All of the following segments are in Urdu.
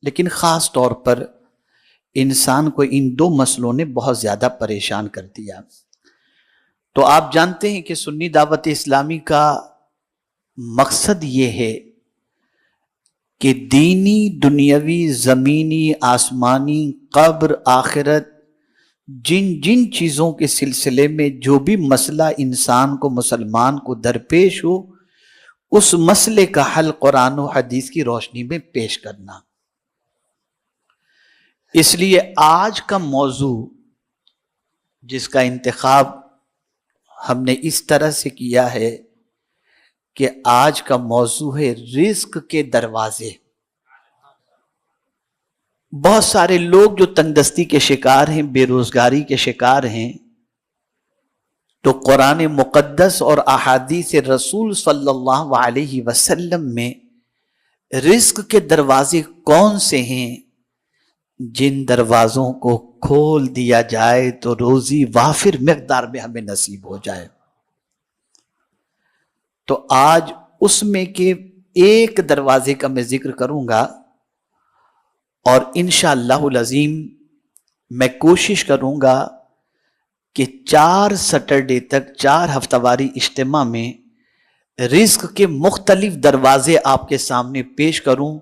لیکن خاص طور پر انسان کو ان دو مسئلوں نے بہت زیادہ پریشان کر دیا۔ تو آپ جانتے ہیں کہ سنی دعوت اسلامی کا مقصد یہ ہے کہ دینی، دنیاوی، زمینی، آسمانی، قبر، آخرت، جن جن چیزوں کے سلسلے میں جو بھی مسئلہ انسان کو، مسلمان کو درپیش ہو، اس مسئلے کا حل قرآن و حدیث کی روشنی میں پیش کرنا۔ اس لیے آج کا موضوع جس کا انتخاب ہم نے اس طرح سے کیا ہے کہ آج کا موضوع ہے رزق کے دروازے۔ بہت سارے لوگ جو تنگ دستی کے شکار ہیں، بے روزگاری کے شکار ہیں، تو قرآن مقدس اور احادیث رسول صلی اللہ علیہ وسلم میں رزق کے دروازے کون سے ہیں جن دروازوں کو کھول دیا جائے تو روزی وافر مقدار میں ہمیں نصیب ہو جائے۔ تو آج اس میں کے ایک دروازے کا میں ذکر کروں گا، اور انشاءاللہ العظیم میں کوشش کروں گا کہ 4 سیٹرڈے تک، 4 ہفتہ واری اجتماع میں رزق کے مختلف دروازے آپ کے سامنے پیش کروں،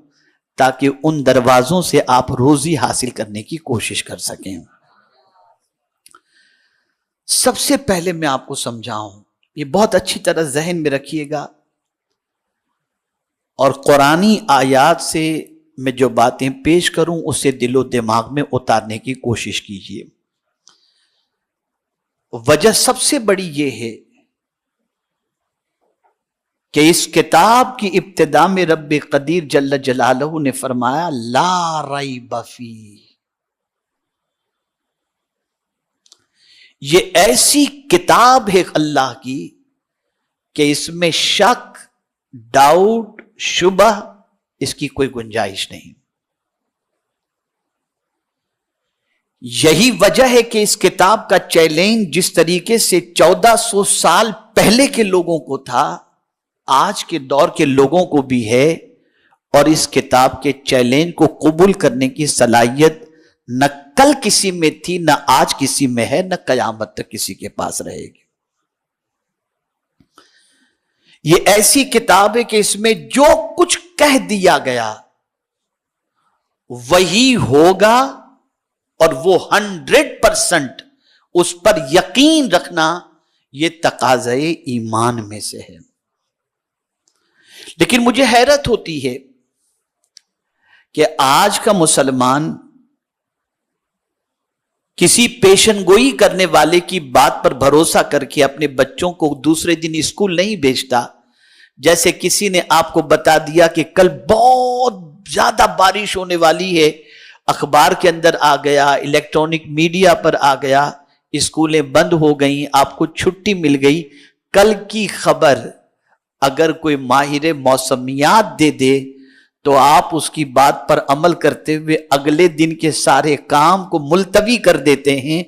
تاکہ ان دروازوں سے آپ روزی حاصل کرنے کی کوشش کر سکیں۔ سب سے پہلے میں آپ کو سمجھاؤں، یہ بہت اچھی طرح ذہن میں رکھیے گا، اور قرآنی آیات سے میں جو باتیں پیش کروں اسے دل و دماغ میں اتارنے کی کوشش کیجیے۔ وجہ سب سے بڑی یہ ہے کہ اس کتاب کی ابتدا میں رب قدیر جل جلالہ نے فرمایا لا ریب فیہ، یہ ایسی کتاب ہے اللہ کی کہ اس میں شک، ڈاؤٹ، شبہ اس کی کوئی گنجائش نہیں۔ یہی وجہ ہے کہ اس کتاب کا چیلنج جس طریقے سے 1400 سال پہلے کے لوگوں کو تھا، آج کے دور کے لوگوں کو بھی ہے، اور اس کتاب کے چیلنج کو قبول کرنے کی صلاحیت نہ کل کسی میں تھی، نہ آج کسی میں ہے، نہ قیامت تک کسی کے پاس رہے گی۔ یہ ایسی کتاب ہے کہ اس میں جو کچھ کہہ دیا گیا وہی ہوگا، اور وہ 100% اس پر یقین رکھنا یہ تقاضۂ ایمان میں سے ہے۔ لیکن مجھے حیرت ہوتی ہے کہ آج کا مسلمان کسی پیشن گوئی کرنے والے کی بات پر بھروسہ کر کے اپنے بچوں کو دوسرے دن اسکول نہیں بھیجتا۔ جیسے کسی نے آپ کو بتا دیا کہ کل بہت زیادہ بارش ہونے والی ہے، اخبار کے اندر آ گیا، الیکٹرانک میڈیا پر آ گیا، اسکولیں بند ہو گئیں، آپ کو چھٹی مل گئی۔ کل کی خبر اگر کوئی ماہر موسمیات دے دے تو آپ اس کی بات پر عمل کرتے ہوئے اگلے دن کے سارے کام کو ملتوی کر دیتے ہیں،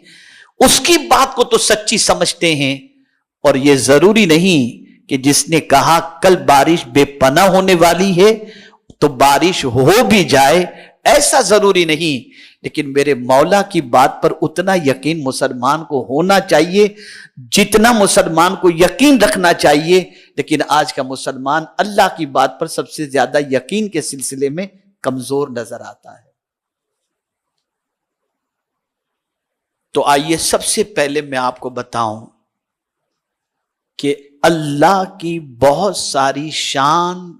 اس کی بات کو تو سچی سمجھتے ہیں۔ اور یہ ضروری نہیں کہ جس نے کہا کل بارش بے پناہ ہونے والی ہے تو بارش ہو بھی جائے، ایسا ضروری نہیں۔ لیکن میرے مولا کی بات پر اتنا یقین مسلمان کو ہونا چاہیے جتنا مسلمان کو یقین رکھنا چاہیے۔ لیکن آج کا مسلمان اللہ کی بات پر سب سے زیادہ یقین کے سلسلے میں کمزور نظر آتا ہے۔ تو آئیے سب سے پہلے میں آپ کو بتاؤں کہ اللہ کی بہت ساری شان،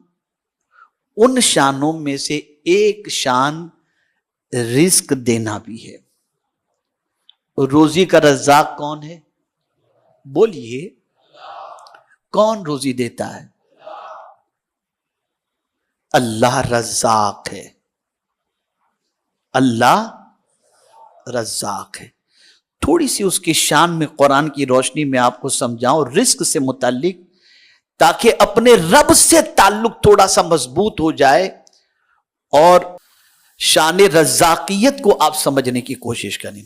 ان شانوں میں سے ایک شان رزق دینا بھی ہے۔ روزی کا رزاق کون ہے؟ بولیے، کون روزی دیتا ہے؟ اللہ رزاق ہے، اللہ رزاق ہے۔ تھوڑی سی اس کی شان میں قرآن کی روشنی میں آپ کو سمجھاؤں رزق سے متعلق، تاکہ اپنے رب سے تعلق تھوڑا سا مضبوط ہو جائے اور شان رزاقیت کو آپ سمجھنے کی کوشش کریں۔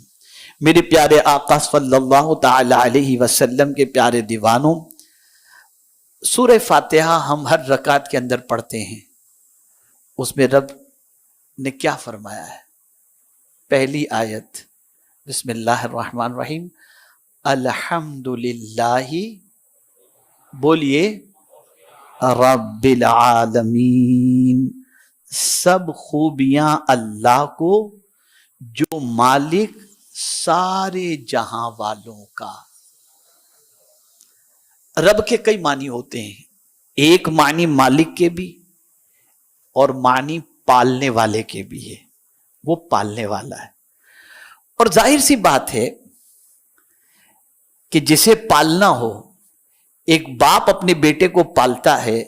میرے پیارے آقا صلی اللہ تعالی علیہ وسلم کے پیارے دیوانوں، سورہ فاتحہ ہم ہر رکعت کے اندر پڑھتے ہیں، اس میں رب نے کیا فرمایا ہے؟ پہلی آیت، بسم اللہ الرحمن الرحیم، الحمدللہ، بولیے رب العالمین، سب خوبیاں اللہ کو جو مالک سارے جہاں والوں کا۔ رب کے کئی معنی ہوتے ہیں، ایک معنی مالک کے بھی اور معنی پالنے والے کے بھی ہے، وہ پالنے والا ہے۔ اور ظاہر سی بات ہے کہ جسے پالنا ہو، ایک باپ اپنے بیٹے کو پالتا ہے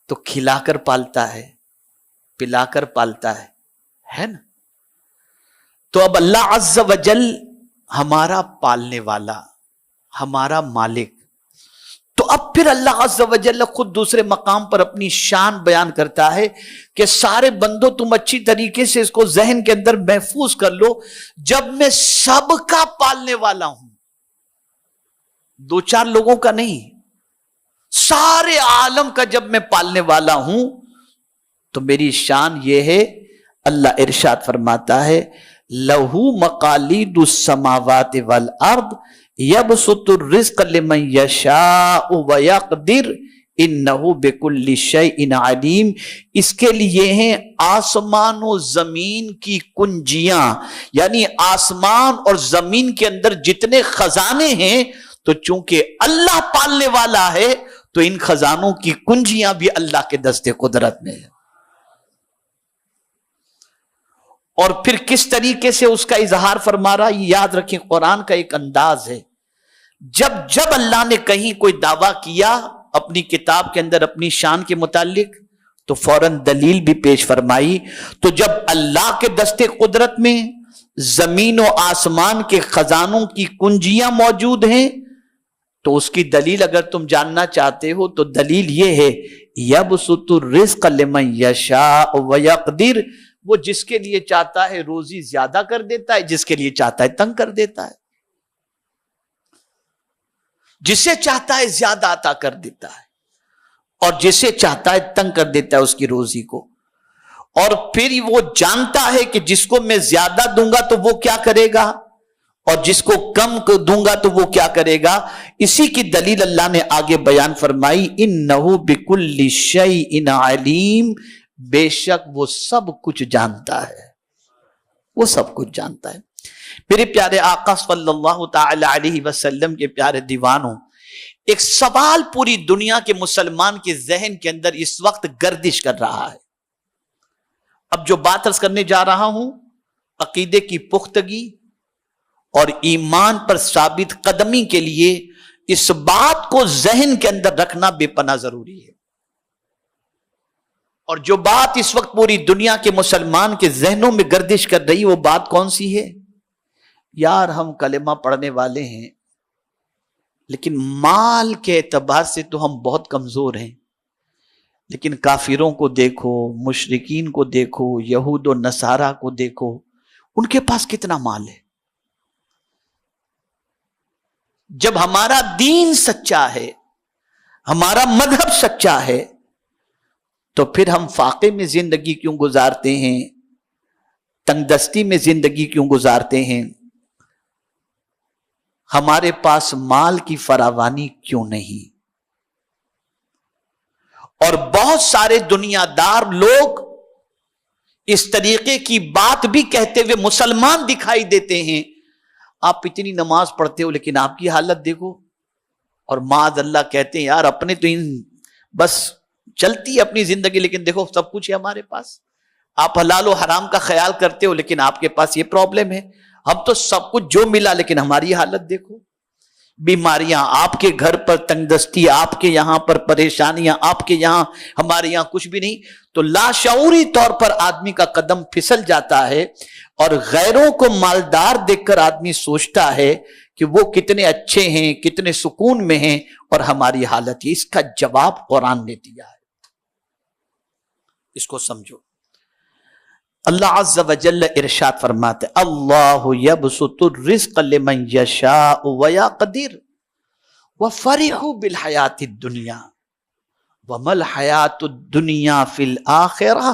تو کھلا کر پالتا ہے، پلا کر پالتا ہے نا؟ تو اب اللہ عز و جل ہمارا پالنے والا، ہمارا مالک، تو اب پھر اللہ عز و جل خود دوسرے مقام پر اپنی شان بیان کرتا ہے کہ سارے بندوں تم اچھی طریقے سے اس کو ذہن کے اندر محفوظ کر لو، جب میں سب کا پالنے والا ہوں، دو چار لوگوں کا نہیں، سارے عالم کا جب میں پالنے والا ہوں تو میری شان یہ ہے۔ اللہ ارشاد فرماتا ہے لہو مقالید السماوات والارض یبسط الرزق لمن یشاء ویقدر انہ بکل شیء علیم، اس کے لیے ہیں آسمان و زمین کی کنجیاں، یعنی آسمان اور زمین کے اندر جتنے خزانے ہیں، تو چونکہ اللہ پالنے والا ہے تو ان خزانوں کی کنجیاں بھی اللہ کے دست قدرت میں ہیں۔ اور پھر کس طریقے سے اس کا اظہار فرما رہا، یاد رکھیں قرآن کا ایک انداز ہے، جب اللہ نے کہیں کوئی دعویٰ کیا اپنی کتاب کے اندر اپنی شان کے متعلق تو فوراً دلیل بھی پیش فرمائی۔ تو جب اللہ کے دست قدرت میں زمین و آسمان کے خزانوں کی کنجیاں موجود ہیں تو اس کی دلیل اگر تم جاننا چاہتے ہو تو دلیل یہ ہے یبسط الرزق لمن یشاء ویقدر، وہ جس کے لیے چاہتا ہے روزی زیادہ کر دیتا ہے، جس کے لیے چاہتا ہے تنگ کر دیتا ہے، جسے چاہتا ہے زیادہ عطا کر دیتا ہے اور جسے چاہتا ہے تنگ کر دیتا ہے اس کی روزی کو۔ اور پھر وہ جانتا ہے کہ جس کو میں زیادہ دوں گا تو وہ کیا کرے گا اور جس کو کم دوں گا تو وہ کیا کرے گا۔ اسی کی دلیل اللہ نے آگے بیان فرمائی انہ بکل شیء علیم، بے شک وہ سب کچھ جانتا ہے، وہ سب کچھ جانتا ہے۔ میرے پیارے آقا صلی اللہ تعالی علیہ وسلم کے پیارے دیوانوں، ایک سوال پوری دنیا کے مسلمان کے ذہن کے اندر اس وقت گردش کر رہا ہے۔ اب جو بات عرض کرنے جا رہا ہوں، عقیدے کی پختگی اور ایمان پر ثابت قدمی کے لیے اس بات کو ذہن کے اندر رکھنا بے پناہ ضروری ہے۔ اور جو بات اس وقت پوری دنیا کے مسلمان کے ذہنوں میں گردش کر رہی، وہ بات کون سی ہے؟ یار ہم کلمہ پڑھنے والے ہیں لیکن مال کے اعتبار سے تو ہم بہت کمزور ہیں، لیکن کافروں کو دیکھو، مشرکین کو دیکھو، یہود و نصارہ کو دیکھو، ان کے پاس کتنا مال ہے۔ جب ہمارا دین سچا ہے، ہمارا مذہب سچا ہے، تو پھر ہم فاقے میں زندگی کیوں گزارتے ہیں، تنگ دستی میں زندگی کیوں گزارتے ہیں، ہمارے پاس مال کی فراوانی کیوں نہیں؟ اور بہت سارے دنیا دار لوگ اس طریقے کی بات بھی کہتے ہوئے مسلمان دکھائی دیتے ہیں، آپ اتنی نماز پڑھتے ہو لیکن آپ کی حالت دیکھو، اور معاذ اللہ کہتے ہیں یار اپنے تو بس چلتی ہے اپنی زندگی لیکن دیکھو سب کچھ ہے ہمارے پاس، آپ حلال و حرام کا خیال کرتے ہو لیکن آپ کے پاس یہ پرابلم ہے، ہم تو سب کچھ جو ملا لیکن ہماری حالت دیکھو، بیماریاں آپ کے گھر پر، تنگ دستی آپ کے یہاں پر، پریشانیاں آپ کے یہاں، ہمارے یہاں کچھ بھی نہیں۔ تو لاشعوری طور پر آدمی کا قدم پھسل جاتا ہے اور غیروں کو مالدار دیکھ کر آدمی سوچتا ہے کہ وہ کتنے اچھے ہیں، کتنے سکون میں ہیں، اور ہماری حالت یہ۔ اس کا جواب قرآن نے دیا ہے، اس کو سمجھو۔ اللہ عز و جل ارشاد فرماتے اللہ یبسط الرزق لمن یشاء ویقدر وفرحوا بالحیات الدنیا وما الحیات الدنیا فی الآخرہ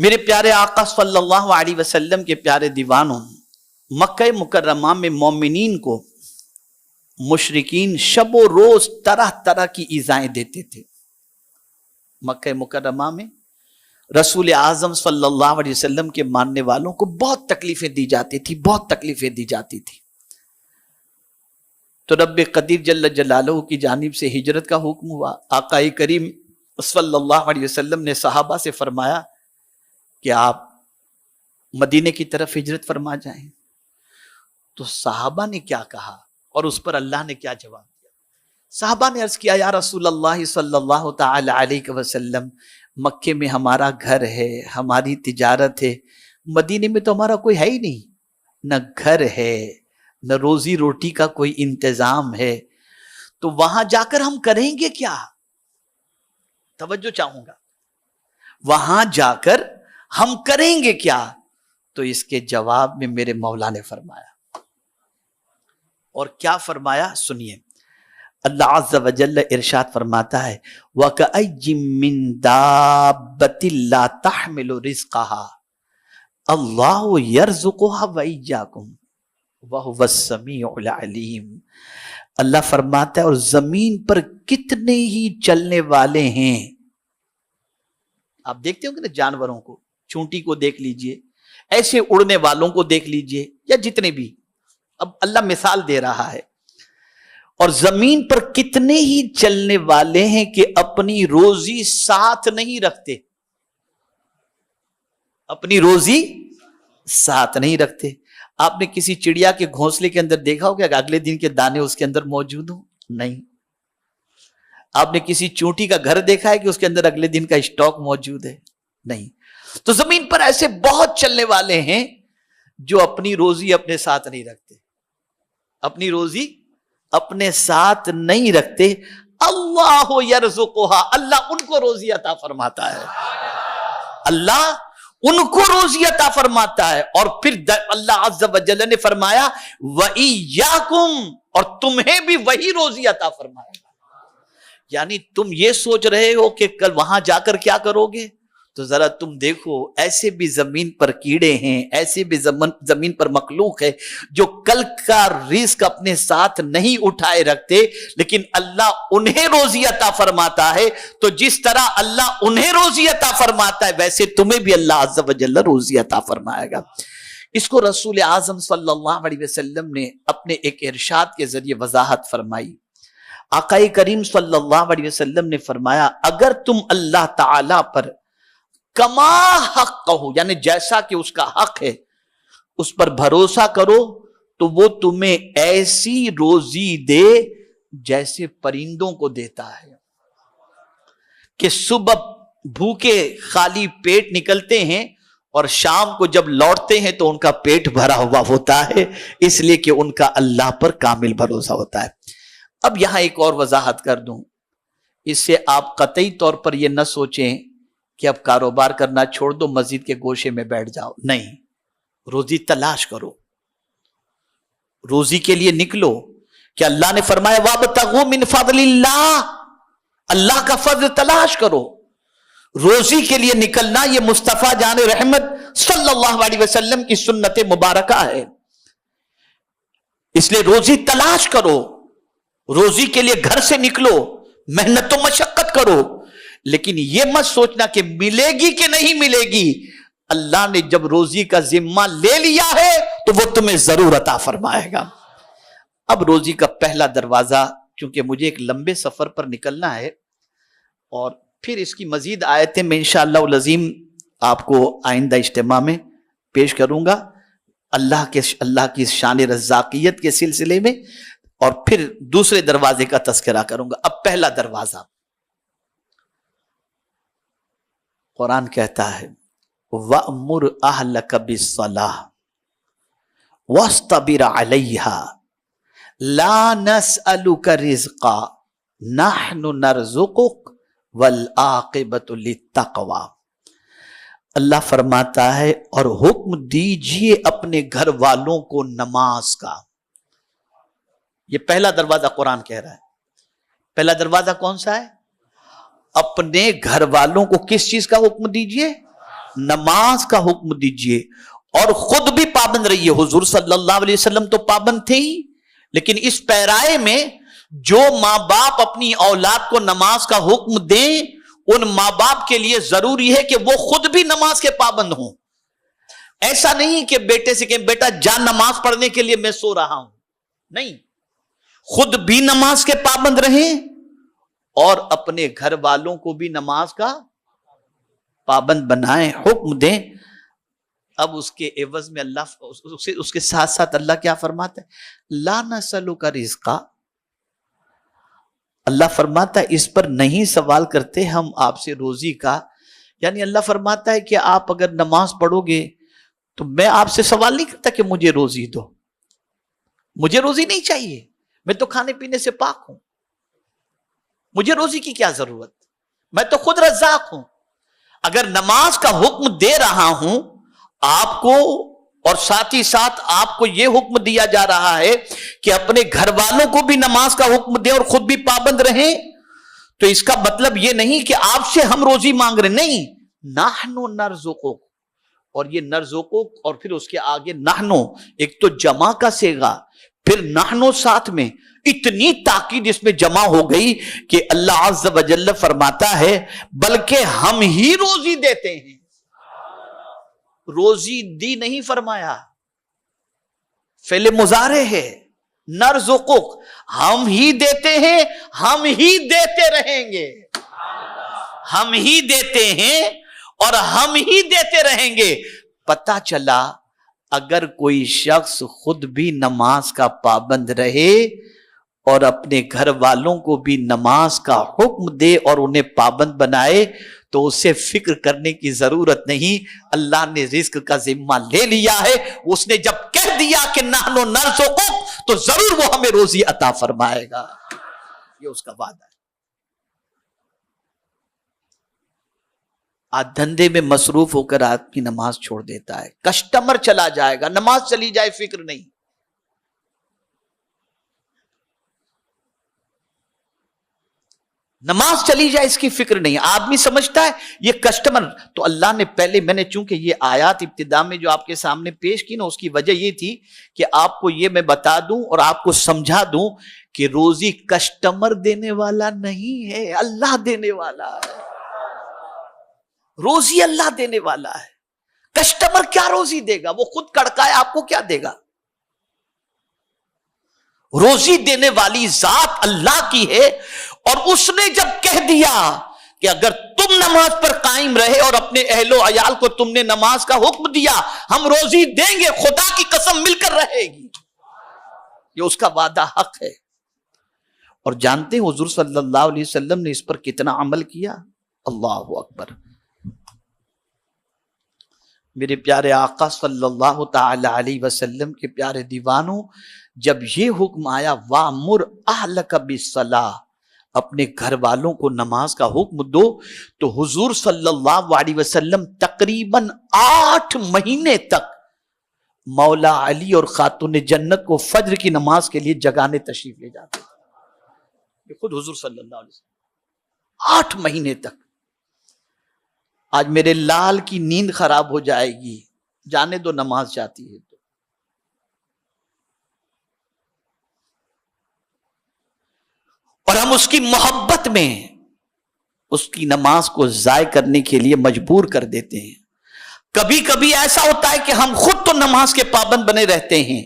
میرے پیارے آقا صلی اللہ علیہ وسلم کے پیارے دیوانوں، مکہ مکرمہ میں مومنین کو مشرکین شب و روز طرح طرح کی ایذائیں دیتے تھے۔ مکہ مکرمہ میں رسول اعظم صلی اللہ علیہ وسلم کے ماننے والوں کو بہت تکلیفیں دی جاتی تھی، بہت تکلیفیں دی جاتی تھی۔ تو رب قدیر جل جلالہ کی جانب سے ہجرت کا حکم ہوا۔ آقا کریم صلی اللہ علیہ وسلم نے صحابہ سے فرمایا کہ آپ مدینے کی طرف ہجرت فرما جائیں۔ تو صحابہ نے کیا کہا اور اس پر اللہ نے کیا جواب دیا؟ صحابہ نے عرض کیا، یا رسول اللہ صلی اللہ تعالی علیہ وسلم، مکے میں ہمارا گھر ہے، ہماری تجارت ہے، مدینے میں تو ہمارا کوئی ہے ہی نہیں، نہ گھر ہے نہ روزی روٹی کا کوئی انتظام ہے، تو وہاں جا کر ہم کریں گے کیا؟ توجہ چاہوں گا، وہاں جا کر ہم کریں گے کیا؟ تو اس کے جواب میں میرے مولا نے فرمایا، اور کیا فرمایا سنیے۔ اللہ عز و جل ارشاد فرماتا ہے، وَكَأَيٍّ مِّن دَابَّةٍ لَا تَحْمِلُ رِزْقَهَا اللَّهُ يَرْزُقُهَا وَإِيَّاكُمْ وَهُوَ السَّمِيعُ الْعَلِيمُ۔ اللہ فرماتا ہے، اور زمین پر کتنے ہی چلنے والے ہیں۔ آپ دیکھتے ہوں گے نا جانوروں کو، چونٹی کو دیکھ لیجئے، ایسے اڑنے والوں کو دیکھ لیجئے، یا جتنے بھی، اب اللہ مثال دے رہا ہے، اور زمین پر کتنے ہی چلنے والے ہیں کہ اپنی روزی ساتھ نہیں رکھتے، اپنی روزی ساتھ نہیں رکھتے۔ آپ نے کسی چڑیا کے گھونسلے کے اندر دیکھا ہو کہ اگلے دن کے دانے اس کے اندر موجود ہوں؟ نہیں۔ آپ نے کسی چونٹی کا گھر دیکھا ہے کہ اس کے اندر اگلے دن کا اسٹاک موجود ہے؟ نہیں۔ تو زمین پر ایسے بہت چلنے والے ہیں جو اپنی روزی اپنے ساتھ نہیں رکھتے، اپنی روزی اپنے ساتھ نہیں رکھتے۔ اللہ یرزقها، اللہ ان کو روزی عطا فرماتا ہے، اللہ ان کو روزی عطا فرماتا ہے۔ اور پھر اللہ عز و جل نے فرمایا وَإِيَّاكُمْ، اور تمہیں بھی وہی روزی عطا فرمائے گا۔ یعنی تم یہ سوچ رہے ہو کہ کل وہاں جا کر کیا کرو گے، تو ذرا تم دیکھو، ایسے بھی زمین پر کیڑے ہیں، ایسے بھی زمین پر مخلوق ہے جو کل کا رزق اپنے ساتھ نہیں اٹھائے رکھتے، لیکن اللہ انہیں روزی عطا فرماتا ہے۔ تو جس طرح اللہ انہیں روزی عطا فرماتا ہے، ویسے تمہیں بھی اللہ عز و جل روزی عطا فرمائے گا۔ اس کو رسول اعظم صلی اللہ علیہ وسلم نے اپنے ایک ارشاد کے ذریعے وضاحت فرمائی۔ آقا کریم صلی اللہ علیہ وسلم نے فرمایا، اگر تم اللہ تعالی پر کما حق کہو، یعنی جیسا کہ اس کا حق ہے، اس پر بھروسہ کرو، تو وہ تمہیں ایسی روزی دے جیسے پرندوں کو دیتا ہے، کہ صبح بھوکے خالی پیٹ نکلتے ہیں اور شام کو جب لوٹتے ہیں تو ان کا پیٹ بھرا ہوا ہوتا ہے، اس لیے کہ ان کا اللہ پر کامل بھروسہ ہوتا ہے۔ اب یہاں ایک اور وضاحت کر دوں، اس سے آپ قطعی طور پر یہ نہ سوچیں کہ اب کاروبار کرنا چھوڑ دو، مسجد کے گوشے میں بیٹھ جاؤ، نہیں، روزی تلاش کرو، روزی کے لیے نکلو، کہ اللہ نے فرمایا وَابْتَغُوا مِنْ فَضْلِ اللَّهِ، اللہ کا فضل تلاش کرو۔ روزی کے لیے نکلنا یہ مصطفیٰ جان رحمت صلی اللہ علیہ وسلم کی سنت مبارکہ ہے، اس لیے روزی تلاش کرو، روزی کے لیے گھر سے نکلو، محنت و مشقت کرو، لیکن یہ مت سوچنا کہ ملے گی کہ نہیں ملے گی۔ اللہ نے جب روزی کا ذمہ لے لیا ہے تو وہ تمہیں ضرور عطا فرمائے گا۔ اب روزی کا پہلا دروازہ، چونکہ مجھے ایک لمبے سفر پر نکلنا ہے، اور پھر اس کی مزید آیتیں میں انشاءاللہ العظیم آپ کو آئندہ اجتماع میں پیش کروں گا، اللہ کی شان رزاقیت کے سلسلے میں، اور پھر دوسرے دروازے کا تذکرہ کروں گا۔ اب پہلا دروازہ، قرآن کہتا ہے وَأْمُرْ أَهْلَكَ بِالصَّلَاةِ وَاسْتَبِرْ عَلَيْهَا لَا نَسْأَلُكَ رِزْقًا نَحْنُ نَرْزُقُكَ وَالْعَاقِبَةُ لِلتَّقْوَىٰ۔ اللہ فرماتا ہے، اور حکم دیجئے اپنے گھر والوں کو نماز کا۔ یہ پہلا دروازہ قرآن کہہ رہا ہے۔ پہلا دروازہ کون سا ہے؟ اپنے گھر والوں کو کس چیز کا حکم دیجئے؟ نماز کا حکم دیجئے اور خود بھی پابند رہیے. حضور صلی اللہ علیہ وسلم تو پابند تھے ہی، لیکن اس پیرائے میں جو ماں باپ اپنی اولاد کو نماز کا حکم دیں، ان ماں باپ کے لیے ضروری ہے کہ وہ خود بھی نماز کے پابند ہوں. ایسا نہیں کہ بیٹے سے کہیں بیٹا جا نماز پڑھنے کے لیے میں سو رہا ہوں، نہیں، خود بھی نماز کے پابند رہیں اور اپنے گھر والوں کو بھی نماز کا پابند بنائیں، حکم دیں. اب اس کے عوض میں اللہ اس کے ساتھ ساتھ اللہ کیا فرماتا ہے؟ لا نسألک رزقا. اللہ فرماتا ہے اس پر نہیں سوال کرتے ہم آپ سے روزی کا. یعنی اللہ فرماتا ہے کہ آپ اگر نماز پڑھو گے تو میں آپ سے سوال نہیں کرتا کہ مجھے روزی دو، مجھے روزی نہیں چاہیے، میں تو کھانے پینے سے پاک ہوں، مجھے روزی کی کیا ضرورت، میں تو خود رزاق ہوں. اگر نماز کا حکم دے رہا ہوں آپ کو اور ساتھ ہی ساتھ آپ کو یہ حکم دیا جا رہا ہے کہ اپنے گھر والوں کو بھی نماز کا حکم دیں اور خود بھی پابند رہیں، تو اس کا مطلب یہ نہیں کہ آپ سے ہم روزی مانگ رہے، نہیں. نحنو نرزقک، اور یہ نرزقک اور پھر اس کے آگے نحنو، ایک تو جمع کا صیغہ پھر نحنو ساتھ میں، اتنی تاکید اس میں جمع ہو گئی کہ اللہ عز و جل فرماتا ہے بلکہ ہم ہی روزی دیتے ہیں. روزی دی نہیں فرمایا، فعل مضارع ہے. نرزقک، ہم ہی دیتے ہیں، ہم ہی دیتے رہیں گے، ہم ہی دیتے ہیں اور ہم ہی دیتے رہیں گے. پتہ چلا اگر کوئی شخص خود بھی نماز کا پابند رہے اور اپنے گھر والوں کو بھی نماز کا حکم دے اور انہیں پابند بنائے تو اسے فکر کرنے کی ضرورت نہیں. اللہ نے رزق کا ذمہ لے لیا ہے. اس نے جب کہہ دیا کہ نحنو نرزقک تو ضرور وہ ہمیں روزی عطا فرمائے گا، یہ اس کا وعدہ ہے. آج دھندے میں مصروف ہو کر آدمی نماز چھوڑ دیتا ہے، کسٹمر چلا جائے گا، نماز چلی جائے فکر نہیں. نماز چلی جائے اس کی فکر نہیں. آدمی سمجھتا ہے یہ کسٹمر. تو اللہ نے پہلے، میں نے چونکہ یہ آیات ابتدا میں جو آپ کے سامنے پیش کی نا، اس کی وجہ یہ تھی کہ آپ کو یہ میں بتا دوں اور آپ کو سمجھا دوں کہ روزی کسٹمر دینے والا نہیں ہے، اللہ دینے والا ہے. روزی اللہ دینے والا ہے. کسٹمر کیا روزی دے گا؟ وہ خود کڑکائے، آپ کو کیا دے گا؟ روزی دینے والی ذات اللہ کی ہے. اور اس نے جب کہہ دیا کہ اگر تم نماز پر قائم رہے اور اپنے اہل و عیال کو تم نے نماز کا حکم دیا، ہم روزی دیں گے، خدا کی قسم مل کر رہے گی. یہ اس کا وعدہ حق ہے. اور جانتے ہیں حضور صلی اللہ علیہ وسلم نے اس پر کتنا عمل کیا؟ اللہ اکبر. میرے پیارے آقا صلی اللہ تعالی علیہ وسلم کے پیارے دیوانوں، جب یہ حکم آیا وَأْمُرْ أَهْلَكَ بِالصَّلَاةِ، اپنے گھر والوں کو نماز کا حکم دو، تو حضور صلی اللہ علیہ وسلم تقریباً 8 مہینے تک مولا علی اور خاتون جنت کو فجر کی نماز کے لیے جگانے تشریف لے جاتے تھے. یہ خود حضور صلی اللہ علیہ وسلم 8 مہینے تک. آج میرے لال کی نیند خراب ہو جائے گی، جانے دو نماز جاتی ہے تو. اور ہم اس کی محبت میں اس کی نماز کو ضائع کرنے کے لیے مجبور کر دیتے ہیں. کبھی کبھی ایسا ہوتا ہے کہ ہم خود تو نماز کے پابند بنے رہتے ہیں،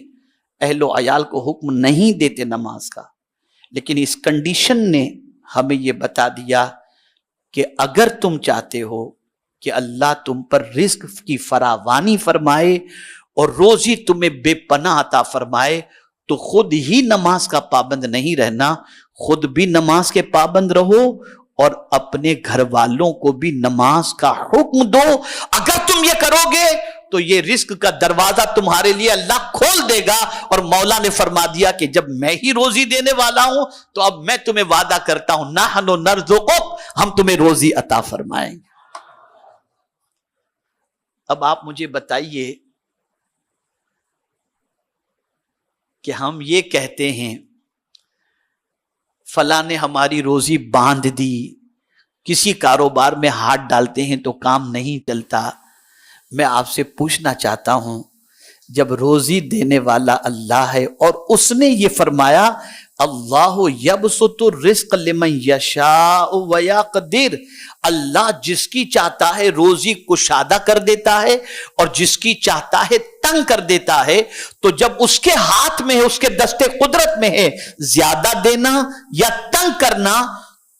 اہل و عیال کو حکم نہیں دیتے نماز کا، لیکن اس کنڈیشن نے ہمیں یہ بتا دیا کہ اگر تم چاہتے ہو کہ اللہ تم پر رزق کی فراوانی فرمائے اور روزی تمہیں بے پناہ عطا فرمائے تو خود ہی نماز کا پابند نہیں رہنا، خود بھی نماز کے پابند رہو اور اپنے گھر والوں کو بھی نماز کا حکم دو. اگر تم یہ کرو گے تو یہ رزق کا دروازہ تمہارے لیے اللہ کھول دے گا. اور مولا نے فرما دیا کہ جب میں ہی روزی دینے والا ہوں تو اب میں تمہیں وعدہ کرتا ہوں نحن نرزقک، ہم تمہیں روزی عطا فرمائیں گے. اب آپ مجھے بتائیے کہ ہم یہ کہتے ہیں فلاں نے ہماری روزی باندھ دی، کسی کاروبار میں ہاتھ ڈالتے ہیں تو کام نہیں چلتا، میں آپ سے پوچھنا چاہتا ہوں، جب روزی دینے والا اللہ ہے اور اس نے یہ فرمایا اللہ یبسط الرزق لمن یشاء ویقدر، اللہ جس کی چاہتا ہے روزی کشادہ کر دیتا ہے اور جس کی چاہتا ہے تنگ کر دیتا ہے، تو جب اس کے ہاتھ میں ہے، اس کے دستے قدرت میں ہے زیادہ دینا یا تنگ کرنا،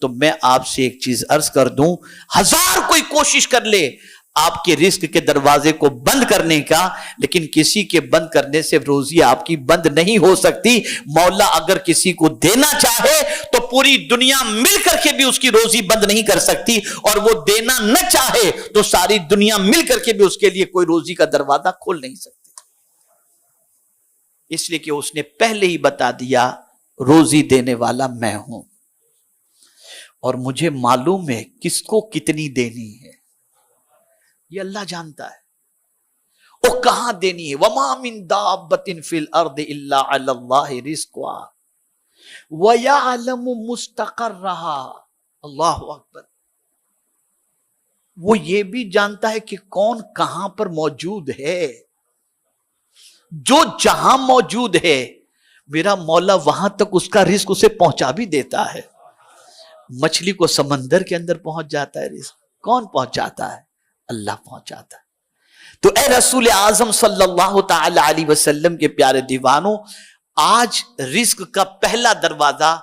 تو میں آپ سے ایک چیز عرض کر دوں، ہزار کوئی کوشش کر لے آپ کے رزق کے دروازے کو بند کرنے کا، لیکن کسی کے بند کرنے سے روزی آپ کی بند نہیں ہو سکتی۔ مولا اگر کسی کو دینا چاہے تو پوری دنیا مل کر کے بھی اس کی روزی بند نہیں کر سکتی، اور وہ دینا نہ چاہے تو ساری دنیا مل کر کے بھی اس کے لیے کوئی روزی کا دروازہ کھول نہیں سکتی، اس لیے کہ اس نے پہلے ہی بتا دیا روزی دینے والا میں ہوں، اور مجھے معلوم ہے کس کو کتنی دینی ہے، یہ اللہ جانتا ہے وہ کہاں دینی ہے۔ وَمَا مِن دَابَّةٍ فِي الْأَرْضِ إِلَّا عَلَى اللَّهِ رِزْقُهَا وَيَعْلَمُ مُسْتَقَرَّهَا، اللہ اکبر، وہ یہ بھی جانتا ہے کہ کون کہاں پر موجود ہے، جو جہاں موجود ہے میرا مولا وہاں تک اس کا رزق اسے پہنچا بھی دیتا ہے۔ مچھلی کو سمندر کے اندر پہنچ جاتا ہے رزق، کون پہنچاتا ہے؟ اللہ پہنچاتا ہے۔ تو اے رسول اعظم صلی اللہ تعالی علیہ وسلم کے پیارے دیوانوں، آج رزق کا پہلا دروازہ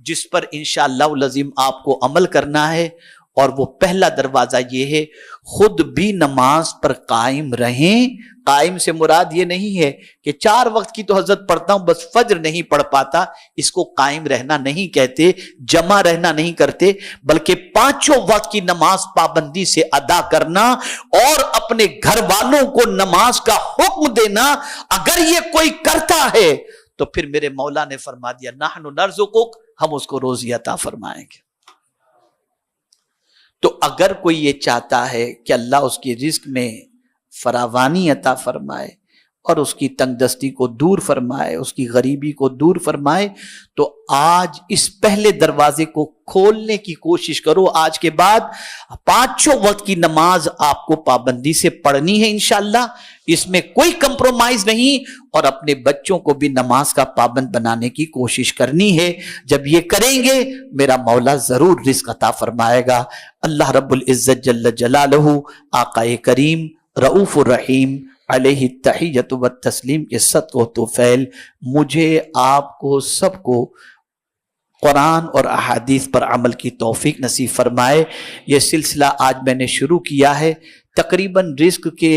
جس پر انشاءاللہ العظیم آپ کو عمل کرنا ہے، اور وہ پہلا دروازہ یہ ہے خود بھی نماز پر قائم رہیں۔ قائم سے مراد یہ نہیں ہے کہ 4 وقت کی تو حضرت پڑھتا ہوں بس فجر نہیں پڑھ پاتا، اس کو قائم رہنا نہیں کہتے، جمع رہنا نہیں کرتے، بلکہ 5 وقت کی نماز پابندی سے ادا کرنا اور اپنے گھر والوں کو نماز کا حکم دینا۔ اگر یہ کوئی کرتا ہے تو پھر میرے مولا نے فرما دیا نحن نرزقک، ہم اس کو روزی عطا فرمائیں گے۔ تو اگر کوئی یہ چاہتا ہے کہ اللہ اس کی رزق میں فراوانی عطا فرمائے اور اس کی تنگ دستی کو دور فرمائے، اس کی غریبی کو دور فرمائے، تو آج اس پہلے دروازے کو کھولنے کی کوشش کرو۔ آج کے بعد 5 وقت کی نماز آپ کو پابندی سے پڑھنی ہے انشاءاللہ، اس میں کوئی کمپرومائز نہیں، اور اپنے بچوں کو بھی نماز کا پابند بنانے کی کوشش کرنی ہے۔ جب یہ کریں گے میرا مولا ضرور رزق عطا فرمائے گا۔ اللہ رب العزت جل جلالہ، آقا کریم رؤوف الرحیم علیہ التحیۃ والتسلیم کے صدقہ و توفیل مجھے، آپ کو، سب کو قرآن اور احادیث پر عمل کی توفیق نصیب فرمائے۔ یہ سلسلہ آج میں نے شروع کیا ہے، تقریباً رزق کے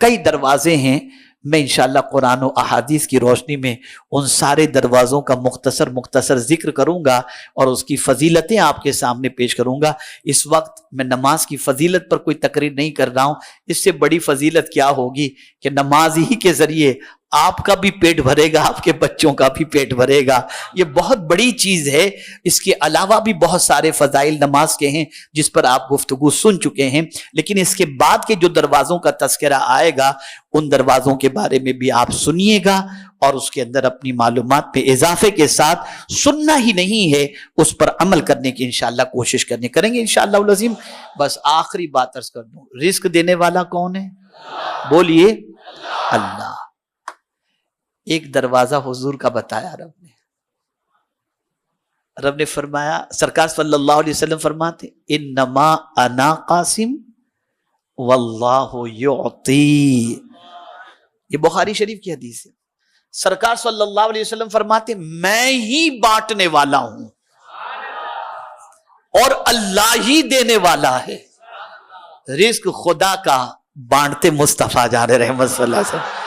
کئی دروازے ہیں، میں انشاءاللہ قرآن و احادیث کی روشنی میں ان سارے دروازوں کا مختصر ذکر کروں گا اور اس کی فضیلتیں آپ کے سامنے پیش کروں گا۔ اس وقت میں نماز کی فضیلت پر کوئی تقریر نہیں کر رہا ہوں، اس سے بڑی فضیلت کیا ہوگی کہ نماز ہی کے ذریعے آپ کا بھی پیٹ بھرے گا، آپ کے بچوں کا بھی پیٹ بھرے گا، یہ بہت بڑی چیز ہے۔ اس کے علاوہ بھی بہت سارے فضائل نماز کے ہیں جس پر آپ گفتگو سن چکے ہیں، لیکن اس کے بعد کے جو دروازوں کا تذکرہ آئے گا ان دروازوں کے بارے میں بھی آپ سنیے گا، اور اس کے اندر اپنی معلومات پہ اضافے کے ساتھ سننا ہی نہیں ہے، اس پر عمل کرنے کی انشاءاللہ کوشش کریں گے انشاءاللہ العظیم۔ بس آخری بات عرض کر دوں، رزق دینے والا کون ہے؟ بولیے، اللہ۔ ایک دروازہ حضور کا بتایا رب نے فرمایا، سرکار صلی اللہ علیہ وسلم فرماتے انما انا قاسم واللہ یعطی، یہ بخاری شریف کی حدیث ہے۔ سرکار صلی اللہ علیہ وسلم فرماتے میں ہی بانٹنے والا ہوں اور اللہ ہی دینے والا ہے۔ رزق خدا کا، بانٹتے مصطفیٰ جان رحمت صلی اللہ علیہ وسلم۔